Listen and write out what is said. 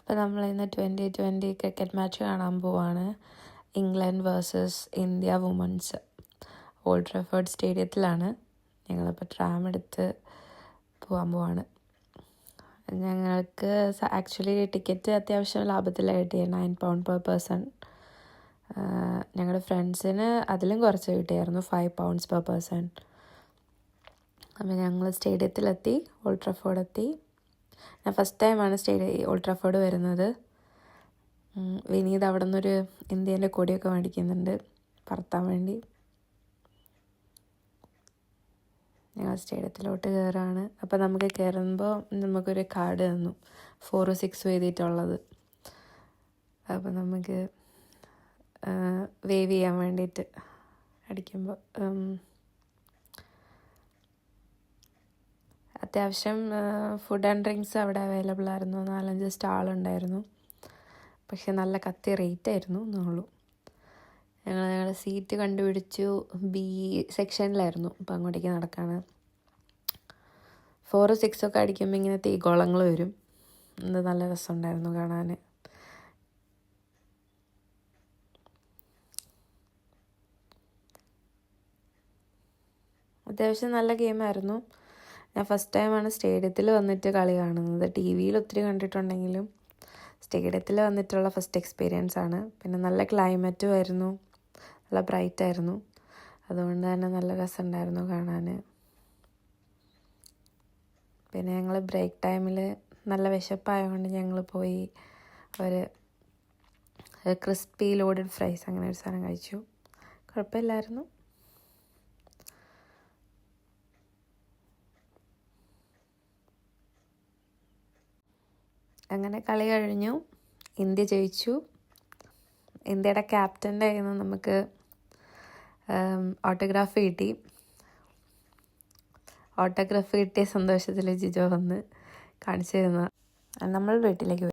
അപ്പോൾ നമ്മൾ ഇന്ന് 2020 ക്രിക്കറ്റ് മാച്ച് കാണാൻ പോവാണ്. England versus India women's. Old Trafford സ്റ്റേഡിയത്തിലാണ്. ഞങ്ങളിപ്പോൾ ട്രാം എടുത്ത് പോകാൻ പോവാണ്. ഞങ്ങൾക്ക് ആക്ച്വലി ടിക്കറ്റ് അത്യാവശ്യം ലാഭത്തിലാണ് കിട്ടിയത്, £9 per person. ഞങ്ങളുടെ ഫ്രണ്ട്സിന് അതിലും കുറച്ച് കിട്ടിയായിരുന്നു, £5 per person. അപ്പോൾ ഞങ്ങൾ സ്റ്റേഡിയത്തിലെത്തി, ഓൾഡ് ട്രാഫോർഡ് എത്തി. ഞാൻ ഫസ്റ്റ് ടൈമാണ് ഓൾഡ് ട്രാഫോർഡ് വരുന്നത്. വിനീത് അവിടെ നിന്നൊരു ഇന്ത്യൻ്റെ കൊടിയൊക്കെ മേടിക്കുന്നുണ്ട് പറത്താൻ വേണ്ടി. ഞങ്ങൾ സ്റ്റേഡിയത്തിലോട്ട് കയറാണ്. അപ്പോൾ നമുക്ക് കയറുമ്പോൾ നമുക്കൊരു കാർഡ് തന്നു, 4 6 എഴുതിയിട്ടുള്ളത്. അപ്പോൾ നമുക്ക് വേവ് ചെയ്യാൻ വേണ്ടിയിട്ട് അടിക്കുമ്പോൾ അത്യാവശ്യം ഫുഡ് ആൻഡ് ഡ്രിങ്ക്സ് അവിടെ അവൈലബിൾ ആയിരുന്നു. 4-5 സ്റ്റാളുണ്ടായിരുന്നു. പക്ഷെ നല്ല കത്തി റേറ്റ് ആയിരുന്നു എന്നുള്ളൂ. ഞങ്ങളുടെ സീറ്റ് കണ്ടുപിടിച്ചു, B സെക്ഷനിലായിരുന്നു. അപ്പം അങ്ങോട്ടേക്ക് നടക്കാണ്. 4 6 ഒക്കെ അടിക്കുമ്പോൾ ഇങ്ങനെ തീഗോളങ്ങൾ വരും. ഇത് നല്ല രസമുണ്ടായിരുന്നു കാണാൻ. അത്യാവശ്യം നല്ല ഗെയിമായിരുന്നു. ഞാൻ ഫസ്റ്റ് ടൈമാണ് സ്റ്റേഡിയത്തിൽ വന്നിട്ട് കളി കാണുന്നത്. TV-യിൽ ഒത്തിരി കണ്ടിട്ടുണ്ടെങ്കിലും സ്റ്റേഡിയത്തിൽ വന്നിട്ടുള്ള ഫസ്റ്റ് എക്സ്പീരിയൻസ് ആണ്. പിന്നെ നല്ല ക്ലൈമറ്റും ആയിരുന്നു, നല്ല ബ്രൈറ്റായിരുന്നു. അതുകൊണ്ട് തന്നെ നല്ല രസമുണ്ടായിരുന്നു കാണാൻ. പിന്നെ ഞങ്ങൾ ബ്രേക്ക് ടൈമിൽ നല്ല വിശപ്പായതുകൊണ്ട് ഞങ്ങൾ പോയി ഒരു ക്രിസ്പി ലോഡഡ് ഫ്രൈസ് അങ്ങനെ ഒരു സാധനം കഴിച്ചു. കുഴപ്പമില്ലായിരുന്നു. അങ്ങനെ കളി കഴിഞ്ഞു, ഇന്ത്യ ജയിച്ചു. ഇന്ത്യയുടെ ക്യാപ്റ്റൻ്റെ കയ്യിൽ നിന്ന് നമുക്ക് ഓട്ടോഗ്രാഫ് കിട്ടി. ഓട്ടോഗ്രാഫ് കിട്ടിയ സന്തോഷത്തിൽ ജിജോ വന്ന് കാണിച്ചു തരുന്ന നമ്മൾ വീട്ടിലേക്ക്